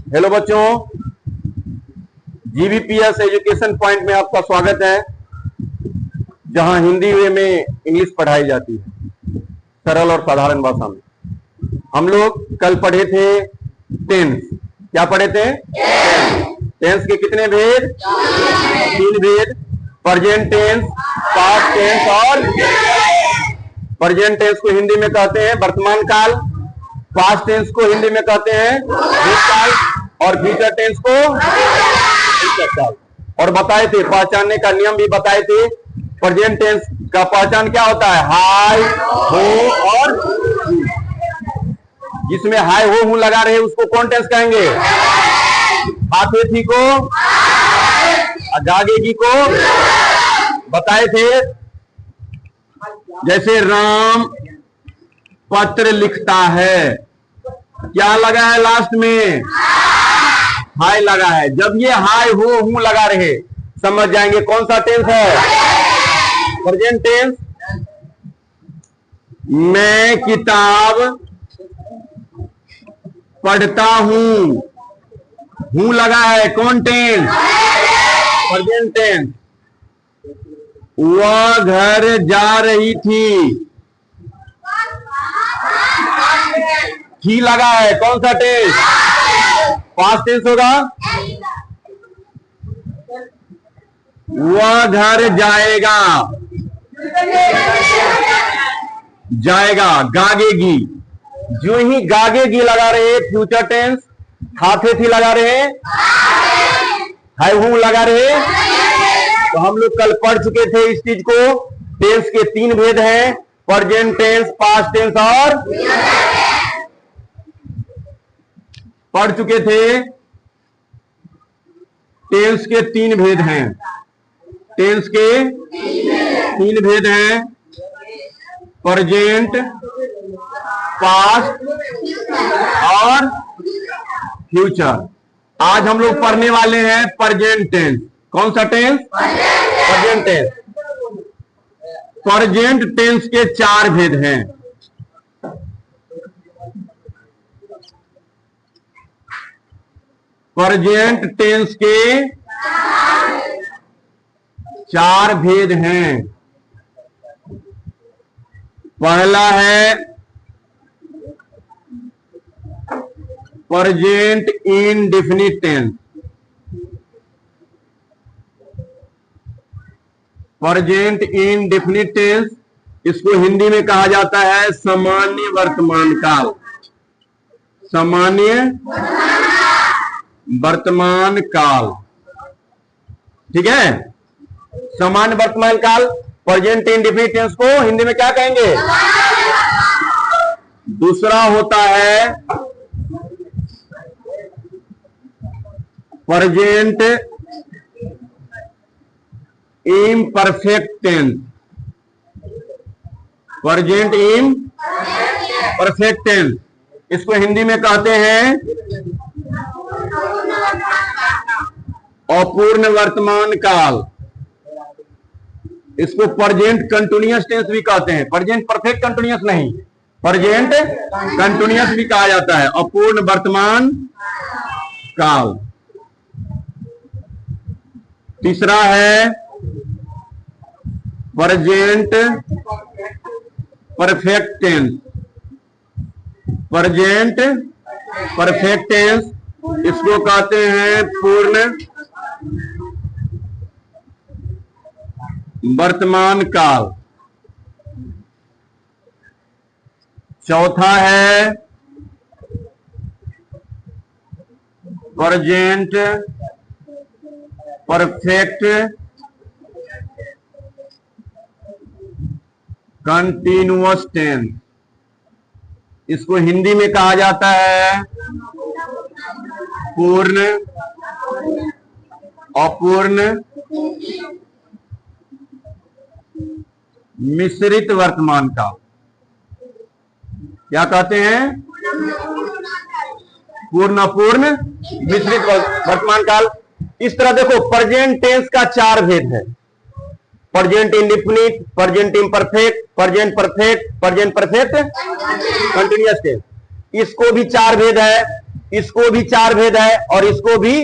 Hello बच्चों, GBPS education point में आपका स्वागत है, जहां हिंदी वे में इंग्लिश पढ़ाई जाती है सरल और साधारण भाषा में। हम लोग कल पढ़े थे टेंस। क्या पढ़े थे? टेंस के कितने भेद? 3 भेद। प्रेजेंट टेंस, पास्ट टेंस और प्रेजेंट टेंस को हिंदी में कहते हैं वर्तमान काल, पास्ट टेंस को हिंदी में कहते हैं भूतकाल और फ्यूचर टेंस को भविष्य काल। और बताए थे, पहचानने का नियम भी बताए थे। प्रेजेंट टेंस का पहचान क्या होता है? हाय, हो और हूं। जिसमें हाय, हो, हूं लगा रहे उसको कौन टेंस कहेंगे? आते थी को, जागेगी को। बताए थे जैसे राम पत्र लिखता है, क्या लगा है लास्ट में? हाय लगा है। जब ये हाय, हो, हूं लगा रहे समझ जाएंगे कौन सा टेंस है? Present tense. मैं किताब पढ़ता हूं, हूं लगा है, कौन टेंस? Present tense. वह घर जा रही थी लगा है, कौन सा टेंस? पास्ट टेंस होगा। वह घर जाएगा, जाएगा, गागेगी। जो ही गागेगी लगा रहे फ्यूचर टेंस, हाथे थी लगा रहे, हाय हूं लगा रहे। तो हम लोग कल पढ़ चुके थे इस चीज को। टेंस के 3 भेद हैं, प्रेजेंट टेंस, पास्ट टेंस और पढ़ चुके थे। टेंस के 3 भेद हैं। टेंस के 3 भेद हैं, प्रेजेंट, पास्ट और फ्यूचर। आज हम लोग पढ़ने वाले हैं प्रेजेंट टेंस। कौन सा tense? Present tense. Present tense के 4 भेद हैं। प्रेजेंट टेंस के 4 भेद हैं। पहला है present indefinite tense. Present indefinite tense, इसको हिंदी में कहा जाता है सामान्य वर्तमान काल। सामान्य वर्तमान काल, ठीक है। सामान्य वर्तमान काल, प्रेजेंट इंडेफिनिट टेंस को हिंदी में क्या कहेंगे? दूसरा होता है present imperfect tense. Present imperfect tense, इसको हिंदी में कहते हैं अपूर्ण वर्तमान काल। इसको प्रेजेंट कंटिन्यूअस टेंस भी कहते हैं। प्रेजेंट परफेक्ट कंटिन्यूअस नहीं, प्रेजेंट कंटिन्यूअस भी कहा जाता है, अपूर्ण वर्तमान काल। तीसरा है present perfect tense. Present perfect tense, इसको कहते हैं पूर्ण वर्तमान काल। चौथा है प्रेजेंट परफेक्ट कंटिन्यूअस टेंस। इसको हिंदी में कहा जाता है पूर्ण, अपूर्ण, मिश्रित वर्तमान काल। क्या कहते हैं? पूर्ण, अपूर्ण, मिश्रित वर्तमान काल। इस तरह देखो, प्रेजेंट टेंस का 4 भेद है। Present indefinite, present imperfect, present perfect, present perfect continuous tense. इसको भी 4 भेद है। इसको भी 4 भेद है और इसको भी।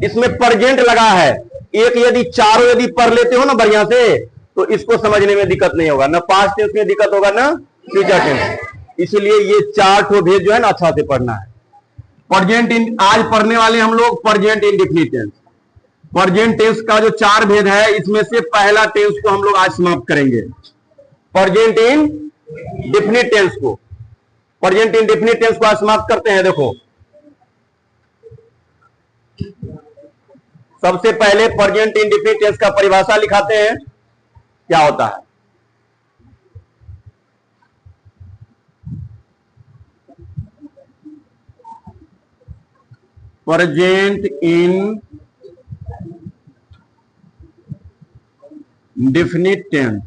इसमें परजेंट लगा है। एक यदि चारों यदि पढ़ लेते हो ना बढ़िया से, तो इसको समझने में दिक्कत नहीं होगा, ना पास्ट टेंस में दिक्कत होगा ना फ्यूचर टेंस। इसलिए ये 4 ठो भेद जो है ना अच्छा से पढ़ना है। प्रेजेंट इन, आज पढ़ने वाले हम लोग present indefinite tense. Present tense का जो 4 भेद है, इसमें से पहला टेंस को हम लोग आज समाप्त करेंगे। प्रेजेंट इन डेफिनिट टेंस को, प्रेजेंट इंडेफिनिट टेंस को आज समाप्त करते हैं। देखो, सबसे पहले प्रेजेंट इंडेफिनिट टेंस का परिभाषा लिखाते हैं, क्या होता है। प्रेजेंट इन डेफिनिट टेंस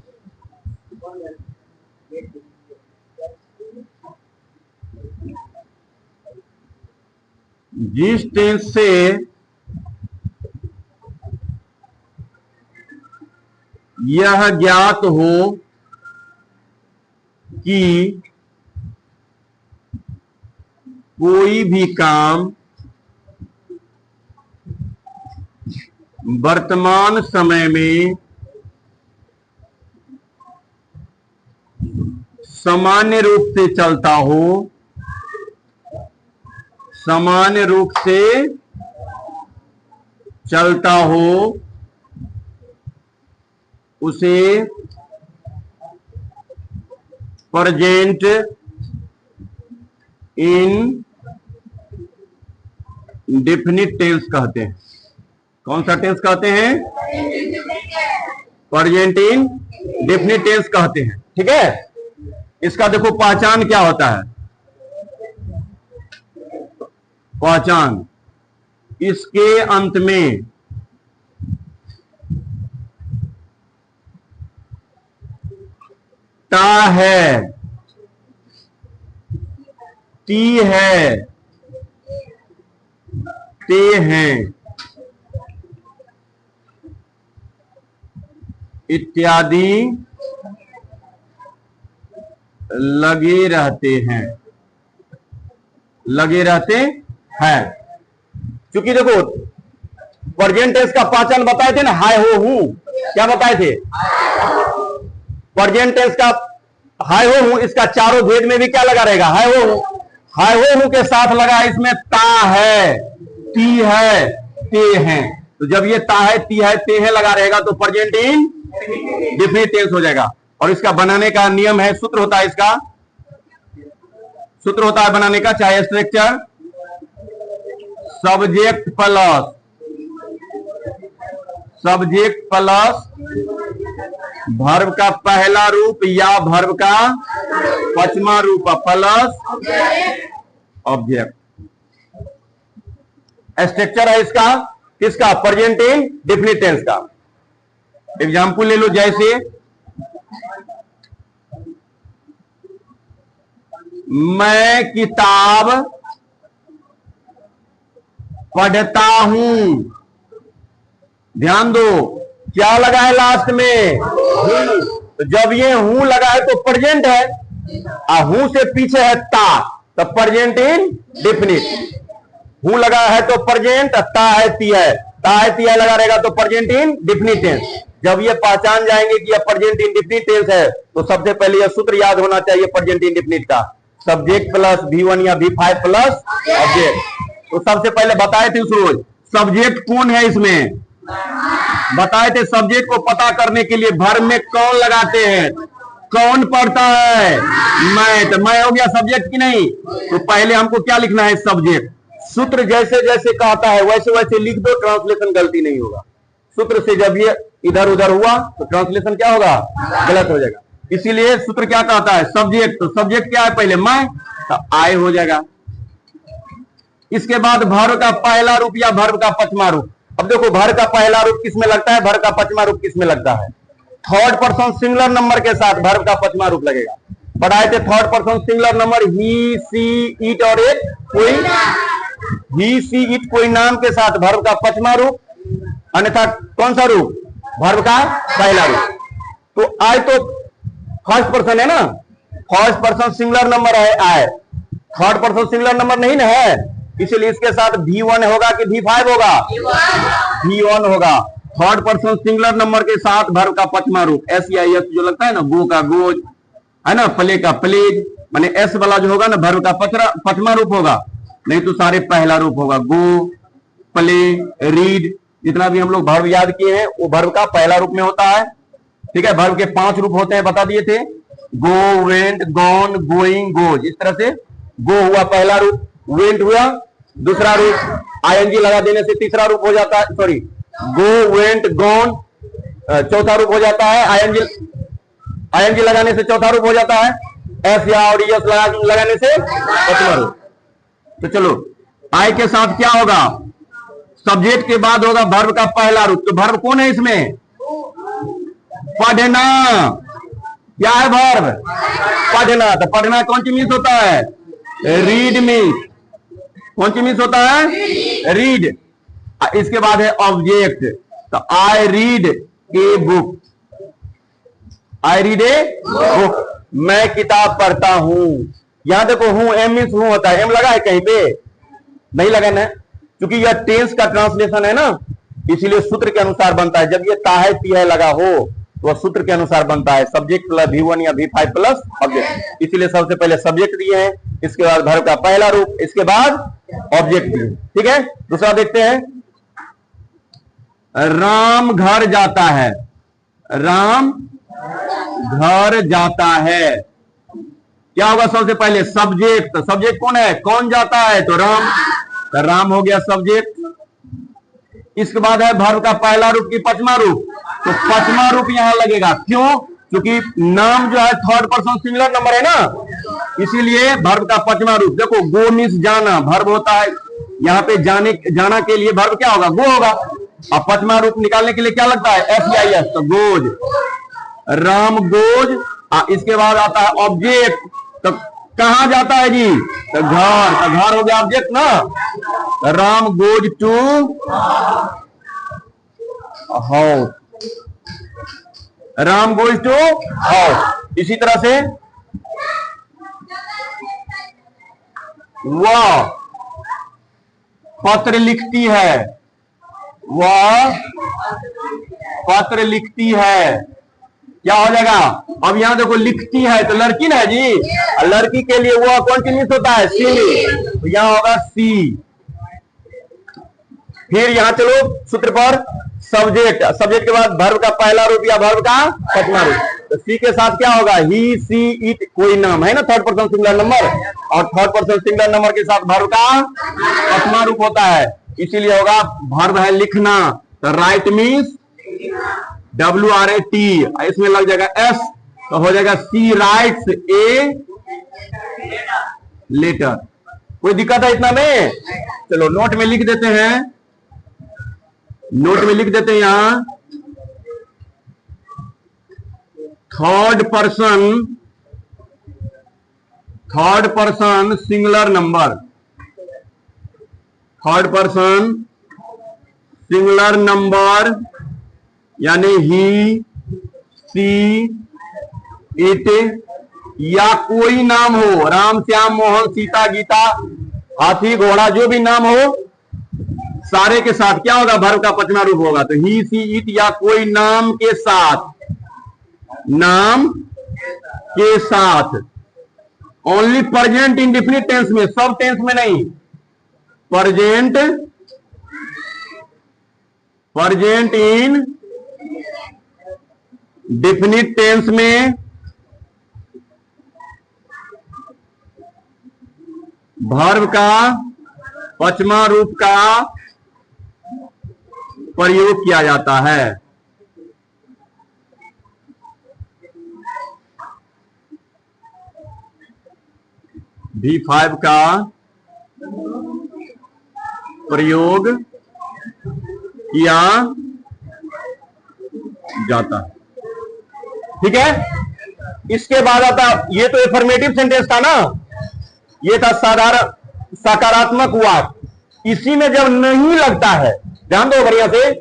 जिस टेंस से यह ज्ञात हो कि कोई भी काम वर्तमान समय में सामान्य रूप से चलता हो, सामान्य रूप से चलता हो, उसे प्रेजेंट इन डेफिनिट टेंस कहते हैं। कौन सा टेंस कहते हैं? प्रेजेंट इन डेफिनिट टेंस कहते हैं। ठीक है, इसका देखो पहचान क्या होता है। पहचान, इसके अंत में ता है, ती है, ते हैं इत्यादि लगे रहते हैं, लगे रहते हैं। क्योंकि देखो प्रेजेंट टेंस का पहचान बताए थे ना, हाय हो हूं, क्या बताए थे? प्रेजेंट टेंस का हाय हो हूं, इसका चारों भेद में भी क्या लगा रहेगा? हाय हो हूं। हाय हो हूं के साथ लगा इसमें ता है, ती है, ते हैं। तो जब ये ता है, ती है, ते हैं लगा रहेगा तो प्रेजेंट इन डेफिनिट टेंस हो जाएगा। और इसका बनाने का नियम है, सूत्र होता है, इसका सूत्र होता है बनाने का, चाहे स्ट्रक्चर सब्जेक्ट प्लस वर्ब का पहला रूप या वर्ब का 5वां रूप प्लस ऑब्जेक्ट। स्ट्रक्चर है इसका, किसका? प्रेजेंट इन डेफिनिट टेंस का। एग्जाम्पल ले लो, जैसे मैं किताब पढ़ता हूं। ध्यान दो, क्या लगा है लास्ट में? हूं। तो जब ये हूं लगा है तो प्रेजेंट है, और हूं से पीछे है ता, तो प्रेजेंट इन डेफिनिट। हूं लगा है तो प्रेजेंट, ता है, ती है, ता है, ती है लगा रहेगा तो प्रेजेंट इन डेफिनिट टेंस। जब ये पहचान जाएंगे कि यह प्रेजेंट इंडेफिनिट टेंस है, तो सबसे पहले यह सूत्र याद होना चाहिए प्रेजेंट इंडेफिनिट का, सब्जेक्ट प्लस V1 या V5 प्लस ऑब्जेक्ट। तो सबसे पहले बताए थे उस रोज सब्जेक्ट कौन है इसमें, बताए थे। सब्जेक्ट को पता करने के लिए वर्ब में कौन लगाते हैं? कौन पढ़ता है? मैं। तो मैं हो गया सब्जेक्ट की नहीं? तो पहले हमको क्या लिखना है? सब्जेक्ट। सूत्र जैसे जैसे कहता है वैसे वैसे लिख दो, ट्रांसलेशन गलती नहीं होगा। सूत्र से जब ये इधर उधर हुआ तो ट्रांसलेशन क्या होगा? गलत हो जाएगा। इसीलिए सूत्र क्या कहता है? सब्जेक्ट। तो सब्जेक्ट क्या है? पहले मैं, तो आय हो जाएगा। इसके बाद वर्ब का पहला रूप या वर्ब का 5वां रूप। अब देखो वर्ब का पहला रूप किसमें लगता है, वर्ब का 5वां रूप किसमें लगता है? थर्ड पर्सन सिंगुलर नंबर के साथ वर्ब का 5वां रूप लगेगा। पढ़ाए थे third person singular number he, she, it और एक कोई, ही, सी, इट कोई नाम के साथ वर्ब का 5वां रूप, अन्यथा कौन सा रूप? वर्ब का पहला रूप। तो आय तो फर्स्ट पर्सन है ना, फर्स्ट पर्सन सिंगुलर नंबर है आय। थर्ड पर्सन सिंगुलर नंबर नहीं ना है, इसलिए इसके साथ V1 होगा कि V5 होगा? V1 होगा। थर्ड पर्सन सिंगुलर नंबर के साथ वर्ब का पचमा रूप SEIS जो लगता है ना, गो का गोज है ना, प्ले का प्लेज, माने एस वाला जो होगा ना वर्ब का पचमा रूप होगा, नहीं तो सारे पहला रूप होगा। गो, प्ले, रीड, जितना भी हम लोग वर्ब याद किए हैं वो वर्ब का पहला रूप में होता है। ठीक है, वर्ब के 5 रूप होते हैं, बता दिए थे। गो, वेंट, गॉन, गोइंग, गोज। इस तरह से गो हुआ पहला रूप, वेंट हुआ दूसरा रूप, आईएनजी लगा देने से तीसरा रूप हो जाता है, सॉरी गो, वेंट, गॉन चौथा रूप हो जाता है, आईएनजी लगाने से चौथा रूप हो जाता है, एस या और एस लगाने से पांचवा रूप। तो चलो आई के साथ क्या होगा? सब्जेक्ट के बाद होगा वर्ब का पहला रूप। तो वर्ब कौन है इसमें? पढ़ना। क्या है वर्ब? पढ़ना। तो पढ़ना कौन सी मीन्स होता है? Read means. कौन सी मीन्स होता है? रीड। इसके बाद है ऑब्जेक्ट। तो I read a book. I read a book, मैं किताब पढ़ता हूं। यहां देखो हूं, एम मीन्स हूं होता है, एम लगा है कहीं पे? नहीं लगा ना, क्योंकि यह टेंस का ट्रांसलेशन है ना, इसीलिए सूत्र के अनुसार बनता है। जब ये ता है पी है लगा हो तो वह सूत्र के अनुसार बनता है, सब्जेक्ट प्लस V1 या V5 प्लस ऑब्जेक्ट। इसीलिए सबसे पहले सब्जेक्ट दिए हैं, इसके बाद वर्ब का पहला रूप, इसके बाद ऑब्जेक्ट दिए। ठीक है, दूसरा देखते हैं। राम घर जाता है। राम घर जाता है, क्या होगा? सबसे पहले सब्जेक्ट। तो सब्जेक्ट कौन है? कौन जाता है? तो राम। तो राम हो गया सब्जेक्ट। इसके बाद है वर्ब का पहला रूप की पचमा रूप। तो पचमा रूप यहां लगेगा, क्यों? क्योंकि नाम जो है थर्ड पर्सन सिंगुलर नंबर है ना, इसीलिए वर्ब का पचमा रूप। देखो गो मीन्स जाना, वर्ब होता है, यहाँ पे जाना के लिए वर्ब क्या होगा? गो होगा। अब पचमा रूप निकालने के लिए क्या लगता है? SEIS। तो गोज, राम गोज। इसके बाद आता है ऑब्जेक्ट। तो कहां जाता है जी? तो घर। तो घर हो गया ऑब्जेक्ट ना। Ram goes to house. Ram goes to house. इसी तरह से वह पत्र लिखती है। वह पत्र लिखती है, क्या हो जाएगा? अब यहां देखो लिखती है तो लड़की ना है जी, लड़की के लिए वो कौन सी मीन्स होता है? सी। तो यहां होगा सी। फिर यहां चलो सूत्र पर, सब्जेक्ट। सब्जेक्ट के बाद वर्ब का पहला रूप या वर्ब का पचमा रूप। तो सी के साथ क्या होगा? ही, सी, इट, कोई नाम है ना, थर्ड पर्सन सिंगुलर नंबर, और थर्ड पर्सन सिंगुलर नंबर के साथ वर्ब का पचमा रूप होता है, इसीलिए होगा वर्ब है लिखना। तो राइट मीन्स WRIT, इसमें लग जाएगा S, तो हो जाएगा सी राइट्स ए लेटर। कोई दिक्कत है इतना में? चलो नोट में लिख देते हैं, नोट में लिख देते हैं यहां third person singular number. Third person singular number यानी ही, सी, इट या कोई नाम हो, राम, श्याम, मोहन, सीता, गीता, हाथी, घोड़ा, जो भी नाम हो, सारे के साथ क्या होगा? वर्ब का पचमा रूप होगा। तो ही, सी, इट या कोई नाम के साथ, नाम के साथ। ओनली प्रेजेंट इंडेफिनिट टेंस में, सब टेंस में नहीं। प्रेजेंट इन डेफिनिट टेंस में वर्ब का पचमा रूप का प्रयोग किया जाता है। V5 का प्रयोग किया जाता है। ठीक है, इसके बाद आता, ये तो एफर्मेटिव सेंटेंस था ना, ये था साधारण सकारात्मक वाक्य। इसी में जब नहीं लगता है, ध्यान दो बढ़िया से,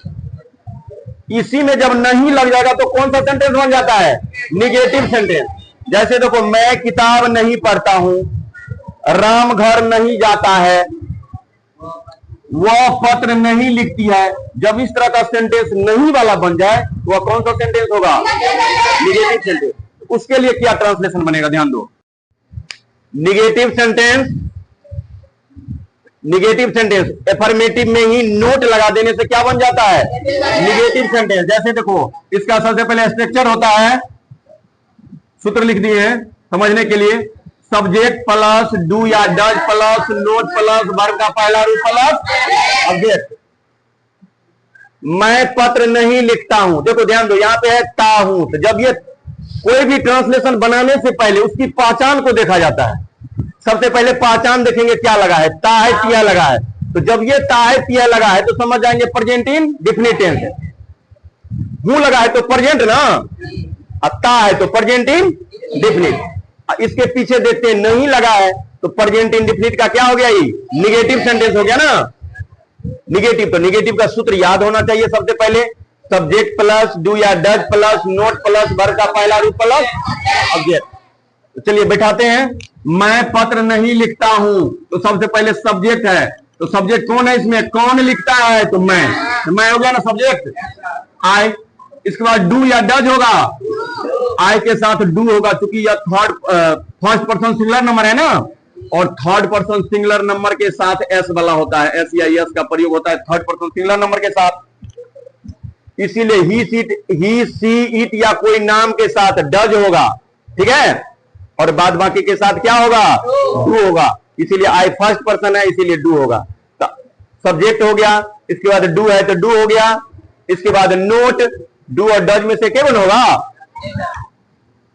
इसी में जब नहीं लग जाएगा तो कौन सा सेंटेंस बन जाता है? Negative sentence. जैसे देखो मैं किताब नहीं पढ़ता हूं, राम घर नहीं जाता है, वह पत्र नहीं लिखती है। जब इस तरह का सेंटेंस नहीं वाला बन जाए तो वह कौन सा सेंटेंस होगा? Negative sentence. उसके लिए क्या ट्रांसलेशन बनेगा, ध्यान दो। Negative sentence, negative sentence affirmative में ही नोट लगा देने से क्या बन जाता है? Negative sentence. जैसे देखो, इसका सबसे पहले स्ट्रक्चर होता है, सूत्र लिख दिए हैं समझने के लिए, सब्जेक्ट प्लस डू या does plus not plus verb का पहला रूप प्लस ऑब्जेक्ट। मैं पत्र नहीं लिखता हूं, देखो ध्यान दो, यहां पे है ता हूं। तो जब ये कोई भी ट्रांसलेशन बनाने से पहले उसकी पहचान को देखा जाता है। सबसे पहले पहचान देखेंगे क्या लगा है, ता है तिया लगा है। तो जब ये ता है तिया लगा है तो समझ जाएंगे प्रेजेंट इन डिफिनिट टेंस है। हूं लगा है तो प्रेजेंट ना, ता है तो प्रेजेंट इन डिफिनिट। इसके पीछे देखते हैं नहीं लगा है तो प्रेजेंट इंडिफिनिट का क्या हो गया? ये निगेटिव सेंटेंस हो गया ना, निगेटिव। तो निगेटिव का सूत्र याद होना चाहिए सबसे पहले, सब्जेक्ट प्लस डू या does plus not plus verb का पहला रूप प्लस ऑब्जेक्ट। तो चलिए बैठाते हैं। मैं पत्र नहीं लिखता हूं, तो सबसे पहले सब्जेक्ट है, तो सब्जेक्ट कौन है इसमें? कौन लिखता है? तो मैं हो गया ना सब्जेक्ट, आई। इसके बाद डू या डज होगा, आई के साथ डू होगा, क्योंकि यह फर्स्ट पर्सन सिंगुलर नंबर है ना, और थर्ड पर्सन सिंगुलर नंबर के साथ एस वाला होता है, एस या एस का प्रयोग होता है थर्ड पर्सन सिंगुलर नंबर के साथ। इसीलिए ही सी इट या कोई नाम के साथ डज होगा, ठीक है, और बाद बाकी के साथ क्या होगा? डू होगा। इसीलिए आई फर्स्ट पर्सन है, इसीलिए डू होगा। सब्जेक्ट हो गया, इसके बाद डू है तो डू हो गया। इसके बाद नोट, डू और डज में से केवल होगा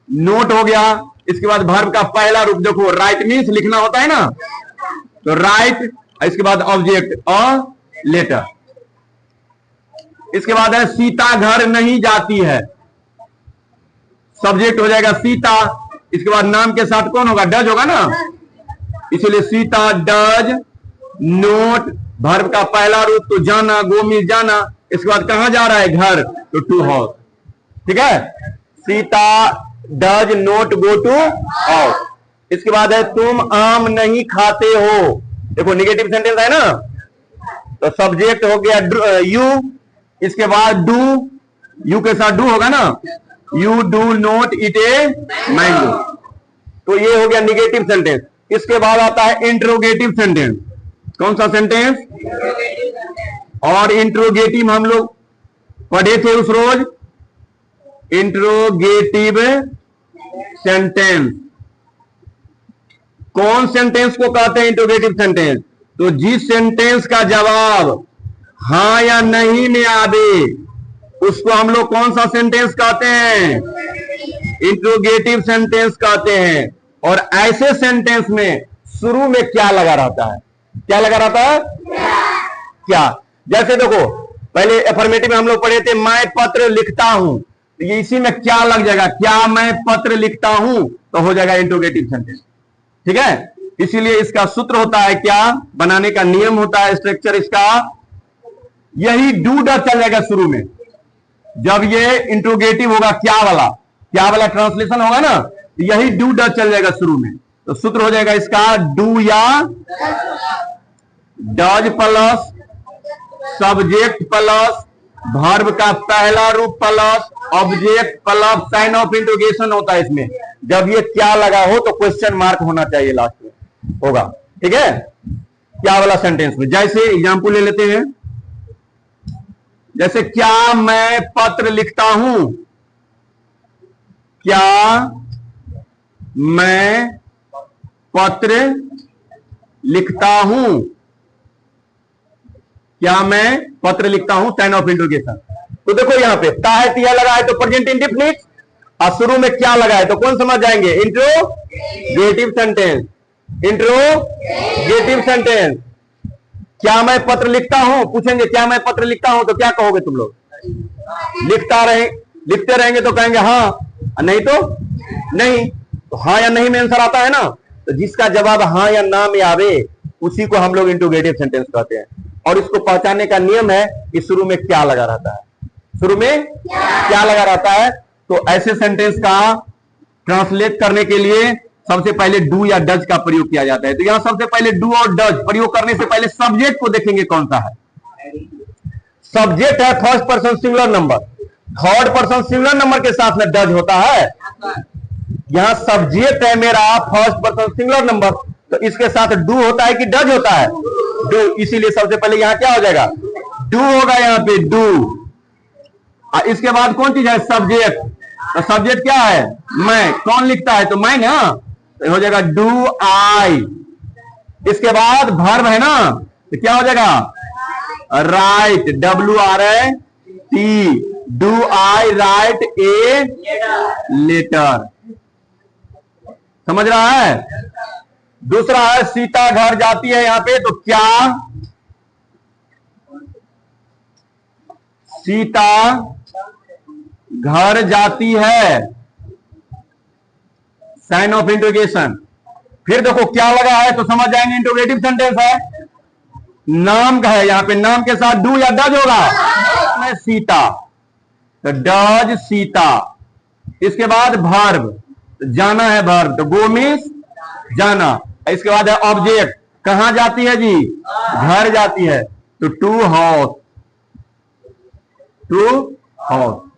नोट हो गया। इसके बाद वर्ब का पहला रूप देखो, राइट मीन्स लिखना होता है ना, तो राइट। इसके बाद ऑब्जेक्ट और लेटर। इसके बाद है सीता घर नहीं जाती है, सब्जेक्ट हो जाएगा सीता। इसके बाद नाम के साथ कौन होगा? डज होगा ना, इसलिए सीता डज नोट, वर्ब का पहला रूप तो जाना, गो मीन्स जाना। इसके बाद कहां जा रहा है? घर, तो टू हाउस, ठीक है। Sita does not go to house. इसके बाद है तुम आम नहीं खाते हो, देखो निगेटिव सेंटेंस है ना, तो सब्जेक्ट हो गया यू। इसके बाद डू, यू के साथ डू होगा ना, you do not it a mango, तो ये हो गया निगेटिव सेंटेंस। इसके बाद आता है इंट्रोगेटिव सेंटेंस। कौन सा सेंटेंस? और इंट्रोगेटिव हम लोग पढ़े थे उस रोज, इंट्रोगेटिव सेंटेंस। कौन सेंटेंस को कहते हैं इंट्रोगेटिव सेंटेंस? तो जिस सेंटेंस का जवाब हां या नहीं में आवे उसको हम लोग कौन सा सेंटेंस कहते हैं? इंट्रोगेटिव सेंटेंस कहते हैं। और ऐसे सेंटेंस में शुरू में क्या लगा रहता है? क्या लगा रहता है? क्या? जैसे देखो, पहले एफर्मेटिव में हम लोग पढ़े थे मैं पत्र लिखता हूं, तो ये इसी में क्या लग जाएगा? क्या मैं पत्र लिखता हूं, तो हो जाएगा इंट्रोगेटिव सेंटेंस, ठीक है। इसीलिए इसका सूत्र होता है क्या, बनाने का नियम होता है, स्ट्रक्चर इसका यही डू डज चल जाएगा शुरू में। जब ये इंट्रोगेटिव होगा क्या वाला ट्रांसलेशन होगा ना, यही डू डज चल जाएगा शुरू में। तो सूत्र हो जाएगा इसका डू या does plus subject plus verb का पहला रूप plus object plus sign of interrogation होता है इसमें। जब ये क्या लगा हो तो क्वेश्चन मार्क होना चाहिए लास्ट में होगा, ठीक है, क्या वाला सेंटेंस में। जैसे एग्जांपल ले लेते हैं, जैसे क्या मैं पत्र लिखता हूं, क्या मैं पत्र लिखता हूं, क्या मैं पत्र लिखता हूं, साइन ऑफ इंट्रोगेशन। तो देखो यहां पे ता है तिया लगा है तो प्रेजेंट इंडेफिनिट, और शुरू में क्या लगा है तो कौन समझ जाएंगे? Interrogative sentence, interrogative sentence. क्या मैं पत्र लिखता हूं, पूछेंगे क्या मैं पत्र लिखता हूं तो क्या कहोगे तुम लोग? लिखते रहेंगे तो कहेंगे हाँ, नहीं तो नहीं। तो हाँ या नहीं में आंसर आता है ना, तो जिसका जवाब हाँ या ना में आवे उसी को हम लोग इंट्रोगेटिव सेंटेंस कहते हैं। और इसको पहचानने का नियम है कि शुरू में क्या लगा रहता है, शुरू में क्या लगा रहता है। तो ऐसे सेंटेंस का ट्रांसलेट करने के लिए सबसे पहले डू या डज का प्रयोग किया जाता है। तो यहां सबसे पहले डू और डज प्रयोग करने से पहले सब्जेक्ट को देखेंगे कौन सा है। सब्जेक्ट है first person singular number, third person singular number के साथ में डज होता है। यहां सब्जेक्ट है मेरा फर्स्ट पर्सन सिंगुलर नंबर, तो इसके साथ डू होता है कि डज होता है? डू। इसीलिए सबसे पहले यहां क्या हो जाएगा? डू होगा यहां पे डू। इसके बाद कौन चीज है? सब्जेक्ट। तो सब्जेक्ट क्या है? मैं। कौन लिखता है? तो मैं ना, तो हो जाएगा डू आई। इसके बाद वर्ब है ना, तो क्या हो जाएगा? Write, WRIT, do I write a letter. समझ रहा है? दूसरा है सीता घर जाती है, यहां पे तो क्या सीता घर जाती है, साइन ऑफ इंटरोगेशन। फिर देखो क्या लगा है तो समझ जाएंगे इंटरोगेटिव सेंटेंस है। नाम का है, यहां पे नाम के साथ डू या डज होगा। सीता, तो डज सीता। इसके बाद वर्ब, तो जाना है वर्ब, तो गो मीन्स जाना। इसके बाद है ऑब्जेक्ट, कहां जाती है जी? घर जाती है, तो to house, to house.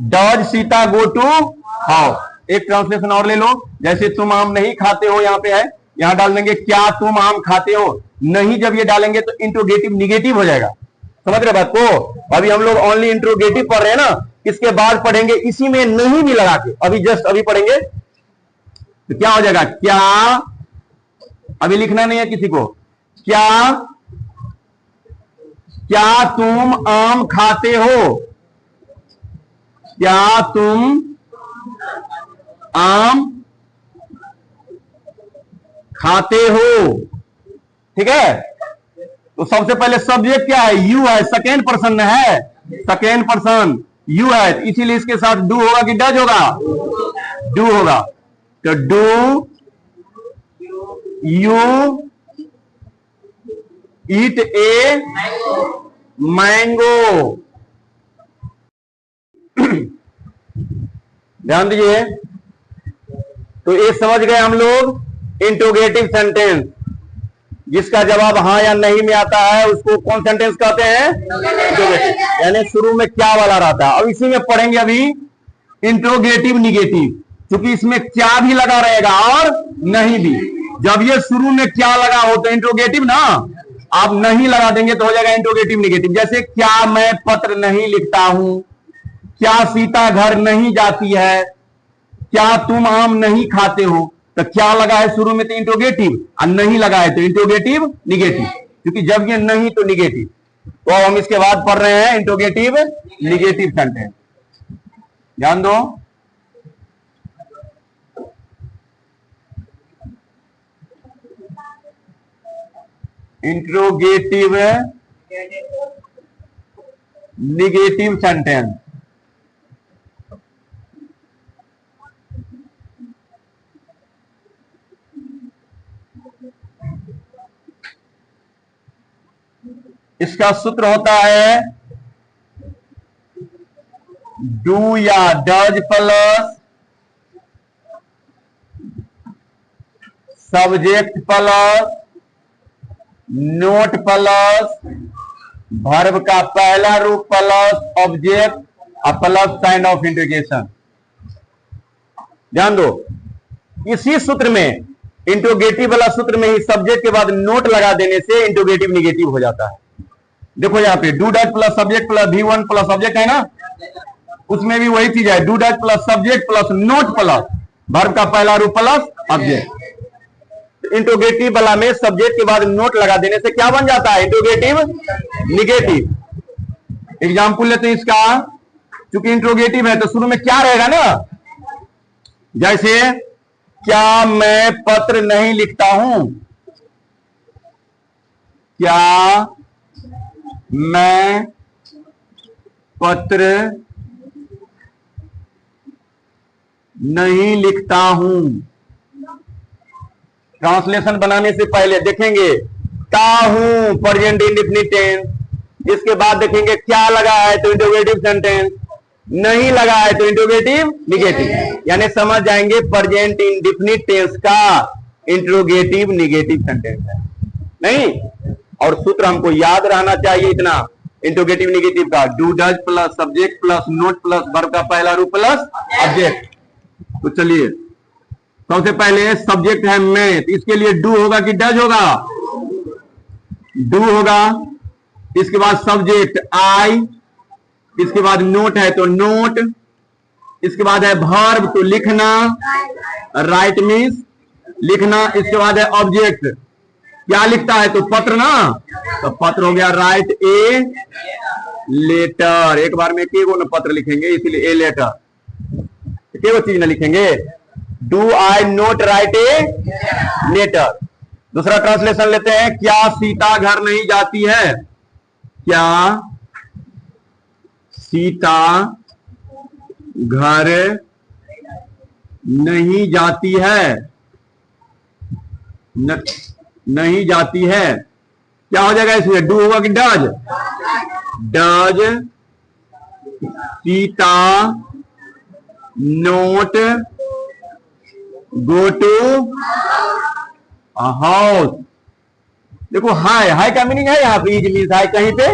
Does Sita go to house. एक ट्रांसलेशन और ले लो, जैसे तुम आम नहीं खाते हो, यहां पे है, यहां डाल देंगे क्या तुम आम खाते हो? नहीं, जब ये डालेंगे तो इंट्रोगेटिव निगेटिव हो जाएगा। समझ रहे बात को? अभी हम लोग ओनली इंट्रोगेटिव पढ़ रहे हैं ना, इसके बाद पढ़ेंगे इसी में नहीं भी लगा के, अभी जस्ट अभी पढ़ेंगे तो क्या हो जाएगा? क्या, अभी लिखना नहीं है किसी को, क्या क्या तुम आम खाते हो? क्या तुम आम खाते हो? ठीक है। तो सबसे पहले सब्जेक्ट क्या है? यू है, सेकेंड पर्सन है, सेकेंड पर्सन यू है, इसीलिए इसके साथ डू होगा कि डज होगा? डू होगा। तो do you eat a mango. ध्यान दीजिए, तो ये समझ गए हम लोग इंट्रोगेटिव सेंटेंस। जिसका जवाब हाँ या नहीं में आता है उसको कौन सेंटेंस कहते हैं? इंट्रोगेटिव। यानी शुरू में क्या वाला रहता है। अब इसी में पढ़ेंगे अभी इंट्रोगेटिव निगेटिव, क्योंकि इसमें क्या भी लगा रहेगा और नहीं भी। जब ये शुरू में क्या लगा हो तो इंट्रोगेटिव ना, आप नहीं लगा देंगे तो हो जाएगा इंट्रोगेटिव निगेटिव। जैसे क्या मैं पत्र नहीं लिखता हूं, क्या सीता घर नहीं जाती है, क्या तुम आम नहीं खाते हो। तो क्या लगा है शुरू में तो इंट्रोगेटिव, और नहीं लगा है तो इंट्रोगेटिव निगेटिव, क्योंकि जब ये नहीं तो निगेटिव। तो हम इसके बाद पढ़ रहे हैं इंट्रोगेटिव निगेटिव सेंटेंस। ध्यान दो, इंट्रोगेटिव निगेटिव सेंटेंस। इसका सूत्र होता है डू या does plus subject plus not plus verb का पहला रूप प्लस ऑब्जेक्ट और प्लस साइन ऑफ इंट्रोगेशन। ध्यान दो, इसी सूत्र में इंट्रोगेटिव वाला सूत्र में ही सब्जेक्ट के बाद नोट लगा देने से इंट्रोगेटिव निगेटिव हो जाता है। देखो यहां पे do that plus subject plus V1 plus object है ना, उसमें भी वही चीज है, do that plus subject plus not plus verb का पहला रूप प्लस ऑब्जेक्ट। इंट्रोगेटिव वाला में सब्जेक्ट के बाद नोट लगा देने से क्या बन जाता है? Interrogative negative. एग्जाम्पल लेते हैं इसका, क्योंकि इंट्रोगेटिव है तो शुरू में क्या रहेगा ना, जैसे क्या मैं पत्र नहीं लिखता हूं, क्या मैं पत्र नहीं लिखता हूं। ट्रांसलेशन बनाने से पहले देखेंगे ता हूं प्रेजेंट इंडेफिनिट टेंस, इसके बाद देखेंगे क्या लगा है तो इंट्रोगेटिव सेंटेंस, नहीं लगा है तो इंट्रोगेटिव निगेटिव। यानी समझ जाएंगे प्रेजेंट इंडेफिनिट टेंस का इंट्रोगेटिव निगेटिव सेंटेंस है नहीं। और सूत्र हमको याद रहना चाहिए इतना, इंट्रोगेटिव निगेटिव का do does plus subject plus not plus verb का पहला रूप प्लस ऑब्जेक्ट। तो चलिए सबसे पहले सब्जेक्ट है मैं, तो इसके लिए डू होगा कि डज होगा? डू होगा। इसके बाद सब्जेक्ट आई, इसके बाद नोट है तो नोट, इसके बाद है वर्ब तो लिखना, राइट मीन्स लिखना, इसके बाद है ऑब्जेक्ट क्या लिखता है तो पत्र ना, तो पत्र हो गया राइट ए लेटर। एक बार में के गो पत्र लिखेंगे इसलिए ए लेटर, के गो चीज ना लिखेंगे। Do I not write a letter. दूसरा ट्रांसलेशन लेते हैं, क्या सीता घर नहीं जाती है? क्या सीता घर नहीं जाती है? नहीं जाती है। क्या हो जाएगा इसमें? डू होगा कि does? Does Sita not go to house. देखो हाय, हाय का मीनिंग है यहाँ पे इज मीन्स हाय कहीं पे,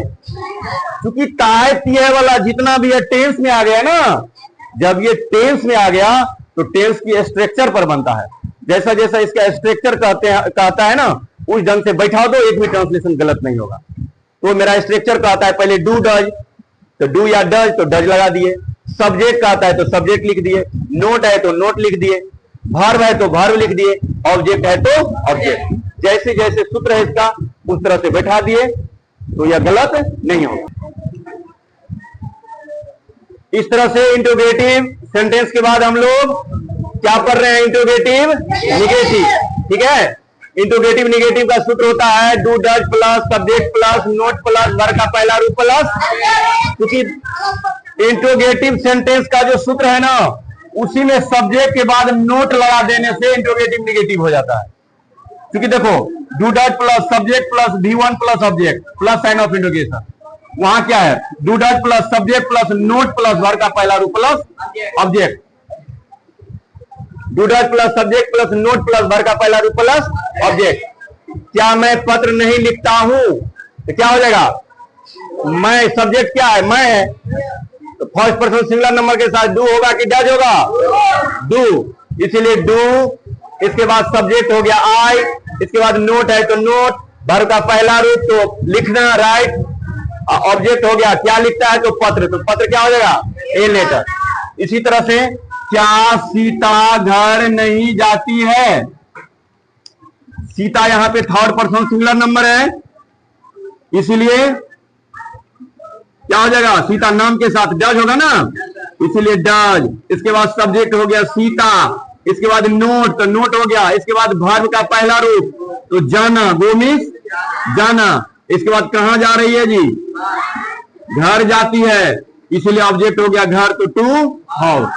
क्योंकि टाइप ये वाला जितना भी है टेंस में आ गया ना। जब ये टेंस में आ गया तो टेंस की स्ट्रक्चर पर बनता है। जैसा जैसा इसका स्ट्रक्चर कहता है ना उस ढंग से बैठा दो, एक भी ट्रांसलेशन गलत नहीं होगा। तो मेरा स्ट्रक्चर कहता है पहले डू डज, तो डू या डज तो डज लगा दिए। सब्जेक्ट कहता है तो सब्जेक्ट लिख दिए, नोट है तो नोट लिख दिए, वर्ब है तो वर्ब लिख दिए, ऑब्जेक्ट है तो ऑब्जेक्ट। जैसे जैसे सूत्र है इसका उस तरह से बैठा दिए तो यह गलत नहीं होगा। इस तरह से इंट्रोगेटिव सेंटेंस के बाद हम लोग क्या पढ़ रहे हैं? Interrogative negative. ठीक है, इंट्रोगेटिव निगेटिव का सूत्र होता है do does plus subject plus not plus verb का पहला रूप प्लस, क्योंकि इंट्रोगेटिव सेंटेंस का जो सूत्र है ना उसी में सब्जेक्ट के बाद नोट लगा देने से इंट्रोगेटिव निगेटिव हो जाता है। क्योंकि देखो do does plus subject plus V1 plus object plus sign of interrogation, वहां क्या है? Do does plus subject plus not plus verb का पहला रूप plus object. Do does plus subject plus not plus verb का पहला रूप प्लस ऑब्जेक्ट। क्या मैं पत्र नहीं लिखता हूं? तो क्या हो जाएगा? मैं, सब्जेक्ट क्या है? मैं है, तो फर्स्ट पर्सन सिंगुलर नंबर के साथ डू होगा कि डज होगा? डू, इसीलिए डू। इसके बाद सब्जेक्ट हो गया आई, इसके बाद नोट है तो नोट, वर्ब का पहला रूप तो लिखना राइट, ऑब्जेक्ट हो गया क्या लिखता है तो पत्र, तो पत्र क्या हो जाएगा? A letter. इसी तरह से क्या सीता घर नहीं जाती है? सीता यहां पे थर्ड पर्सन सिंगुलर नंबर है, इसीलिए क्या हो जाएगा? सीता नाम के साथ डज होगा ना, इसीलिए डज। इसके बाद सब्जेक्ट हो गया सीता, इसके बाद नोट तो नोट हो गया, इसके बाद वर्ब का पहला रूप तो जाना, गो मीन्स जाना। इसके बाद कहां जा रही है जी? घर जाती है, इसीलिए ऑब्जेक्ट हो गया घर तो टू हाउस।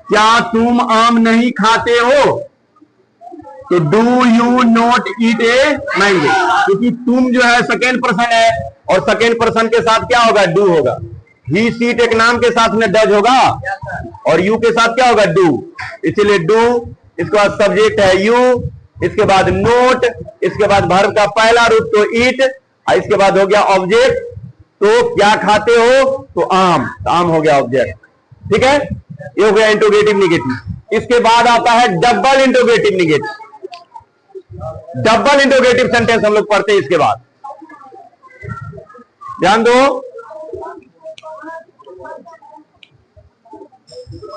क्या तुम आम नहीं खाते हो? तो do you not eat a mango, क्योंकि तुम जो है सेकेंड पर्सन है और सेकेंड पर्सन के साथ क्या होगा? डू होगा। ही सीट एक नाम के साथ में डज होगा और यू के साथ क्या होगा? डू, इसीलिए डू। इसके बाद सब्जेक्ट है यू, इसके बाद नोट, इसके बाद वर्ब का पहला रूप तो ईट, इसके बाद हो गया ऑब्जेक्ट तो क्या खाते हो? तो आम, तो आम हो गया ऑब्जेक्ट। ठीक है, ये हो गया इंट्रोगेटिव निगेटिव। इसके बाद आता है double interrogative negative. Double interrogative sentence हम लोग पढ़ते हैं इसके बाद, ध्यान दो।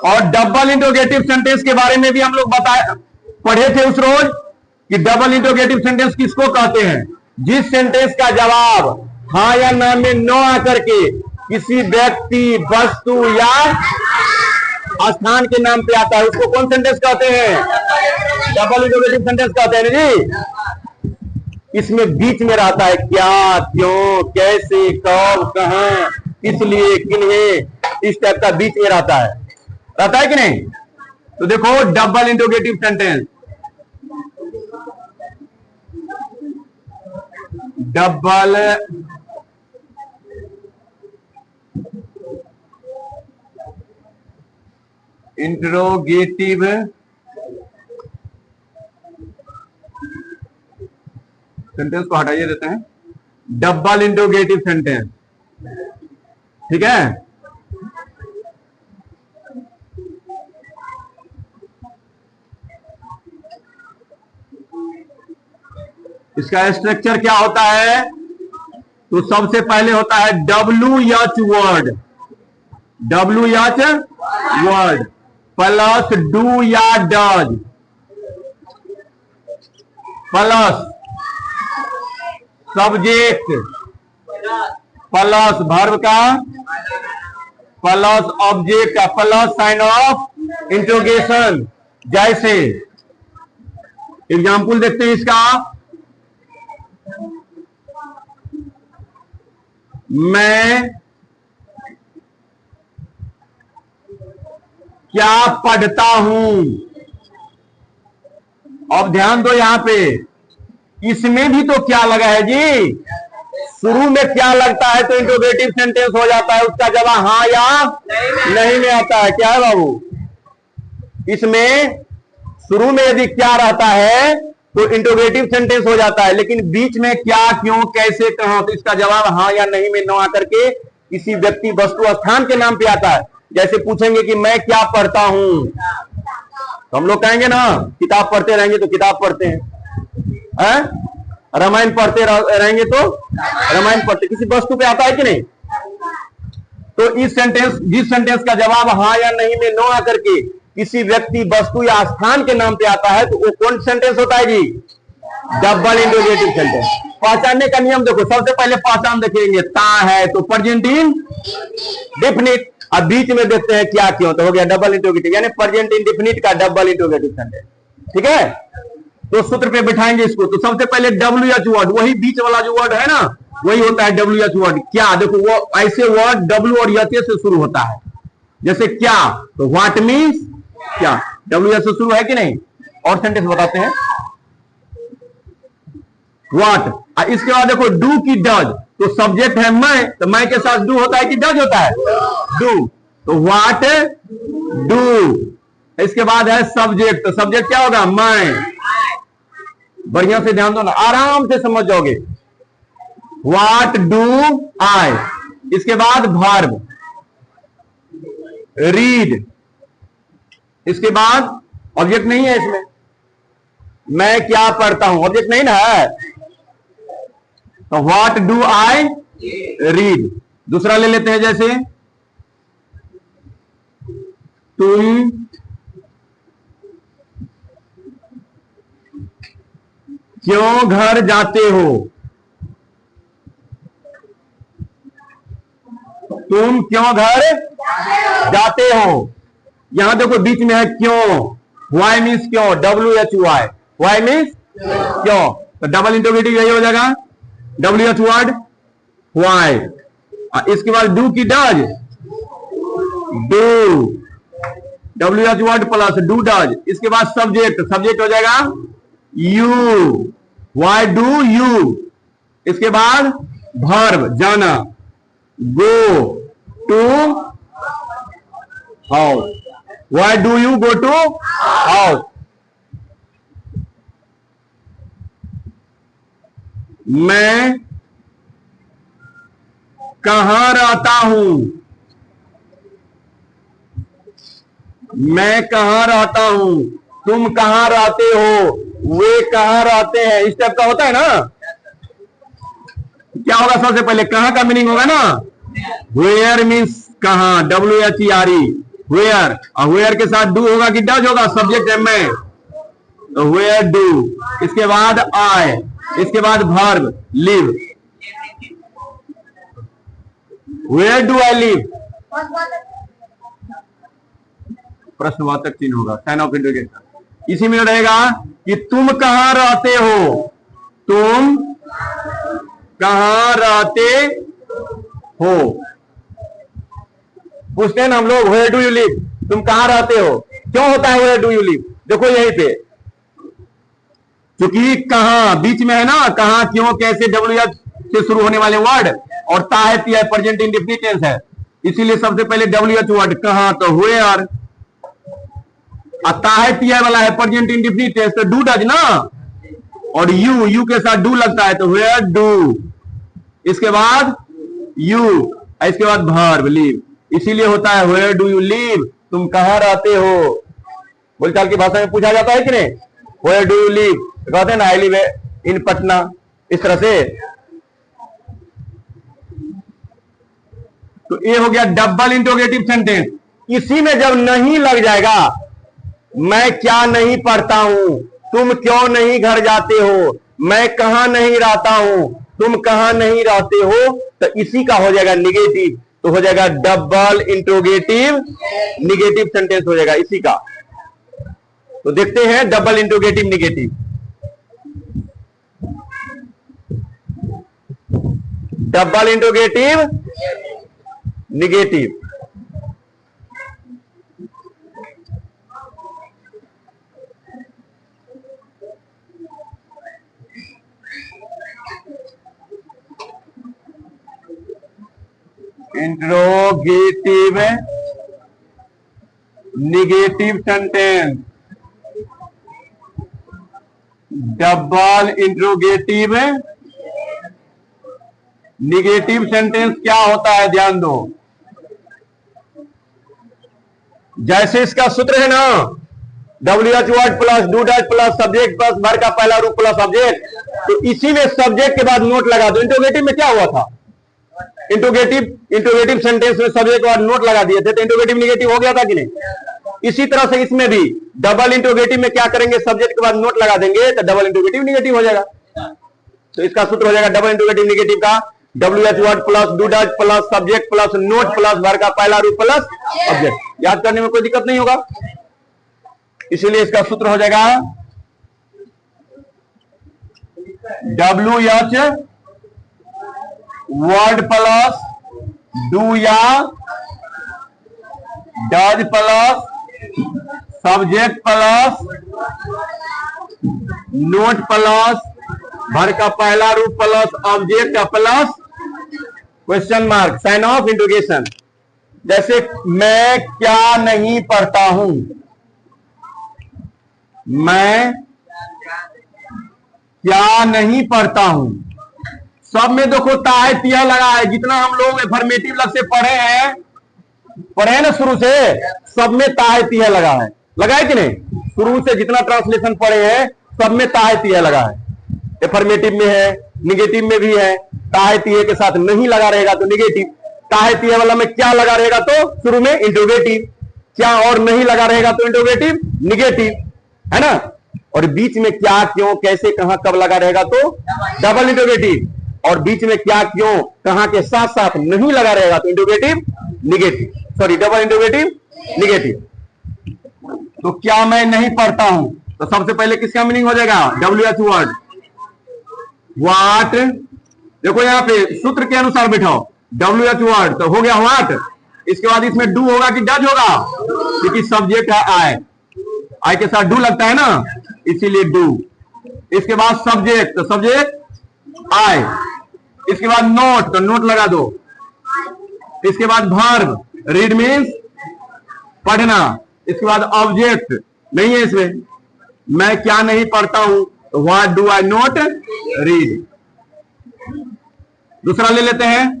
और डबल इंट्रोगेटिव सेंटेंस के बारे में भी हम लोग पढ़े थे उस रोज कि डबल इंट्रोगेटिव सेंटेंस किसको कहते हैं? जिस सेंटेंस का जवाब हाँ या ना में नो आकर के किसी व्यक्ति, वस्तु या स्थान के नाम पे आता है उसको कौन सेंटेंस कहते हैं? डबल इंट्रोगेटिव सेंटेंस कहते हैं ना जी। इसमें बीच में रहता है क्या, क्यों, कैसे, कब, कहां, इसलिए, किन्हें, इस टाइप का बीच में रहता है कि नहीं? तो देखो double interrogative sentence, double interrogative sentence को हटाइए देते हैं, डबल इंट्रोगेटिव सेंटेंस। ठीक है, इसका स्ट्रक्चर क्या होता है? तो सबसे पहले होता है WH word, WH word plus do या does plus subject plus verb का प्लस ऑब्जेक्ट का प्लस साइन ऑफ इंट्रोगेशन। जैसे एग्जाम्पल देखते हैं इसका, मैं क्या पढ़ता हूं। अब ध्यान दो यहां पे, इसमें भी तो क्या लगा है जी, शुरू में क्या लगता है तो इंट्रोगेटिव सेंटेंस हो जाता है, उसका जवाब हां या नहीं में आता है। क्या है बाबू? इसमें शुरू में यदि क्या रहता है तो इंट्रोगेटिव सेंटेंस हो जाता है, लेकिन बीच में क्या, क्यों, कैसे, कहां, तो इसका जवाब हां या नहीं में न आकर के किसी व्यक्ति, वस्तु, स्थान के नाम पे आता है। जैसे पूछेंगे कि मैं क्या पढ़ता हूं, तो हम लोग कहेंगे ना किताब पढ़ते रहेंगे तो किताब पढ़ते हैं, रामायण पढ़ते रहेंगे तो रामायण पढ़ते। किसी वस्तु पे आता है कि नहीं? तो इस सेंटेंस, जिस सेंटेंस का जवाब हाँ या नहीं में नो आकर के किसी व्यक्ति, वस्तु या स्थान के नाम पे आता है तो वो कौन सेंटेंस होता है जी? Double interrogative sentence. पहचानने का नियम देखो, सबसे पहले पहचान देखेंगे, ता है तो प्रेजेंट इंडेफिनिट, अब बीच में देखते हैं क्या क्यों, तो हो गया डबल इंट्रोगेटिव, यानी प्रेजेंट इंडेफिनिट का डबल इंट्रोगेटिव सेंटेंस। ठीक है, तो सूत्र पे बिठाएंगे इसको। तो सबसे पहले WH वर्ड, वही बीच वाला जो वर्ड है ना, वही होता है WH वर्ड। क्या, देखो वो ऐसे वर्ड W और H से शुरू होता है, जैसे क्या, तो व्हाट मीन्स क्या, WH से शुरू है कि नहीं? और सेंटेंस बताते हैं, व्हाट। इसके बाद देखो डू की डज, तो सब्जेक्ट है मैं, तो मैं के साथ डू होता है कि डज होता है? डू, तो व्हाट डू। इसके बाद है सब्जेक्ट, तो सब्जेक्ट क्या होगा? मैं। बढ़िया से ध्यान दो ना, आराम से समझ जाओगे। What do I. इसके बाद वर्ब रीड। इसके बाद ऑब्जेक्ट नहीं है इसमें, मैं क्या पढ़ता हूं, ऑब्जेक्ट नहीं ना है, तो व्हाट डू आई रीड। दूसरा ले लेते हैं, जैसे तुम क्यों घर जाते हो, तुम क्यों घर जाते हो। यहां देखो बीच में है क्यों, वाई मीन्स क्यों, WHY, वाई मीन्स क्यों, तो डबल इंट्रोगेटिव यही हो जाएगा, WH वर्ड वाई। इसके बाद डू की does, do, WH word plus do does. इसके बाद सब्जेक्ट, सब्जेक्ट हो जाएगा यू, वाई डू यू। इसके बाद वर्ब जाना, go to house, why do you go to house. मैं कहां रहता हूं, मैं कहां रहता हूं, तुम कहां रहते हो, वे कहां रहते हैं। इस टाइप का होता है ना। क्या होगा, सबसे पहले कहां का मीनिंग होगा ना, वेयर मीन्स कहां, WHERE, वेयर। और वेयर के साथ डू होगा कि डज होगा, सब्जेक्ट है मैं, तो वेयर डू। इसके बाद आई, इसके बाद verb live, where do I live, प्रश्नवाचक चिन्ह होगा, साइन ऑफ इंट्रोगेशन। इसी में रहेगा कि तुम कहां रहते हो, तुम कहां रहते हो। पूछते हैं ना हम लोग, वेयर डू यू लिव, तुम कहां रहते हो, क्यों होता है वेयर डू यू लिव, देखो यहीं पे, क्योंकि कहां बीच में है ना, कहां, क्यों, कैसे, WH से शुरू होने वाले वर्ड, और ता है, ती है, प्रेजेंट इंडेफिनिट टेंस है, इसीलिए सबसे पहले WH वर्ड कहां, तो वेयर। आता है टी वाला है प्रेजेंट इंडेफिनिट टेंस, तो डू डज ना, और यू के साथ डू लगता है तो वेयर डू, इसके बाद यू, इसके बाद वर्ब लीव, इसीलिए होता है वेयर डू यू लीव, तुम कहां रहते हो। बोलचाल की भाषा में पूछा जाता है कि नहीं, वेयर डू यू लीव, कहते हैं ना आई लिव इन पटना, इस तरह से। तो ये हो गया डबल इंटरोगेटिव सेंटेंस। इसी में जब नहीं लग जाएगा, मैं क्या नहीं पढ़ता हूं, तुम क्यों नहीं घर जाते हो, मैं कहां नहीं रहता हूं, तुम कहां नहीं रहते हो, तो इसी का हो जाएगा निगेटिव, तो हो जाएगा डबल इंटरोगेटिव निगेटिव सेंटेंस हो जाएगा इसी का। तो देखते हैं double interrogative negative. Double interrogative negative, interrogative negative sentence, double interrogative negative sentence क्या होता है, ध्यान दो। जैसे इसका सूत्र है ना, WH word plus do that plus subject plus verb का पहला रूप प्लस ऑब्जेक्ट, तो इसी में सब्जेक्ट के बाद नोट लगा दो। इंट्रोगेटिव में क्या हुआ था, इंट्रोगेटिव सेंटेंस में सब्जेक्ट के बाद नोट लगा दिए थे, तो इंट्रोगेटिव निगेटिव हो गया था कि नहीं। इसी तरह से इसमें भी डबल इंट्रोगेटिव में क्या करेंगे, सब्जेक्ट के बाद नोट लगा देंगे तो डबल इंट्रोगेटिव निगेटिव हो जाएगा। तो इसका सूत्र हो जाएगा डबल इंट्रोगेटिव निगेटिव का WH word plus do that plus subject plus not plus verb का पहला रूप प्लस ऑब्जेक्ट। याद करने में कोई दिक्कत नहीं होगा, इसीलिए इसका सूत्र हो जाएगा WH वर्ड प्लस डू या does plus subject plus not plus verb का पहला रूप प्लस ऑब्जेक्ट का plus question mark sign of interrogation. जैसे मैं क्या नहीं पढ़ता हूं, मैं क्या नहीं पढ़ता हूं, सब में देखो ताय तिया लगा है। जितना हम लोग एफर्मेटिव लग से पढ़े ना शुरू से, सब में ताय तिया लगा है, लगा है कि नहीं। शुरू से जितना ट्रांसलेशन पढ़े हैं सब में ताय तिया लगा है। एफर्मेटिव में है, निगेटिव में भी है। ताहे तिये के साथ नहीं लगा रहेगा तो निगेटिव, ताहे तिये वाला में क्या लगा रहेगा तो शुरू में इंट्रोगेटिव, क्या और नहीं लगा रहेगा तो इंट्रोगेटिव निगेटिव, है ना। और बीच में क्या क्यों कैसे कहां कब लगा रहेगा तो डबल इंट्रोगेटिव, और बीच में क्या क्यों कहां के साथ साथ नहीं लगा रहेगा तो interrogative negative, sorry double interrogative negative. तो क्या मैं नहीं पढ़ता हूं, तो सबसे पहले किसका मीनिंग हो जाएगा, WH वर्ड व्हाट। देखो यहां पे सूत्र के अनुसार बैठाओ, WH वर्ड तो हो गया व्हाट, इसके बाद इसमें डू होगा कि डज होगा, क्योंकि सब्जेक्ट है आई के साथ डू लगता है ना, इसीलिए डू। इसके बाद सब्जेक्ट तो सब्जेक्ट आई, इसके बाद नोट तो नोट लगा दो, इसके बाद वर्ब रीड मीन्स पढ़ना, इसके बाद ऑब्जेक्ट नहीं है इसमें, मैं क्या नहीं पढ़ता हूं तो what do I note read. दूसरा ले लेते हैं,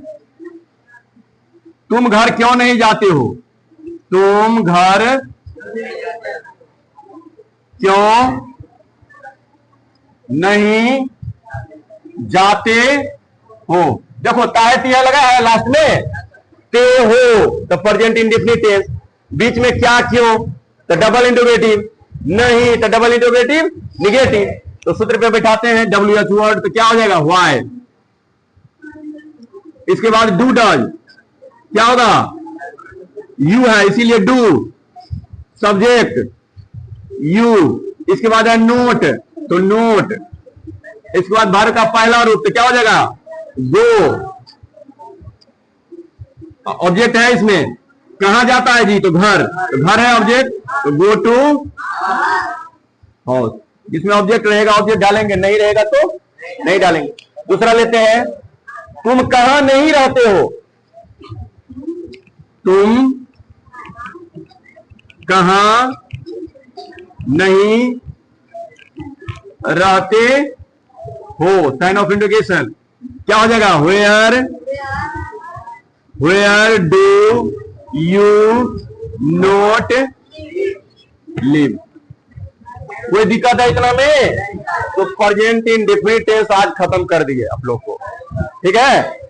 तुम घर क्यों नहीं जाते हो, तुम घर क्यों नहीं जाते हो। देखो ताहे तिया लगा है लास्ट में, ते हो तो प्रेजेंट इंडेफिनिट टेंस, बीच में क्या क्यों तो डबल इंट्रोगेटिव, नहीं तो डबल इंट्रोगेटिव निगेटिव। तो सूत्र पे बैठाते हैं WH वर्ड तो क्या हो जाएगा व्हाई, इसके बाद डू डज क्या होगा यू है इसीलिए डू, सब्जेक्ट यू, इसके बाद है नोट तो नोट, इसके बाद वर्ब का पहला रूप तो क्या हो जाएगा गो, ऑब्जेक्ट है इसमें, कहां जाता है जी तो घर, तो घर है ऑब्जेक्ट तो गो टू हाउस, जिसमें ऑब्जेक्ट रहेगा ऑब्जेक्ट डालेंगे, नहीं रहेगा तो नहीं डालेंगे। दूसरा लेते हैं, तुम कहां नहीं रहते हो, तुम कहां नहीं रहते हो, साइन ऑफ इंडिकेशन क्या हो जाएगा? Where do you not live. कोई दिक्कत है इतना में? तो प्रेजेंट इंडेफिनिट टेंस आज खत्म कर दिए आप लोग को, ठीक है।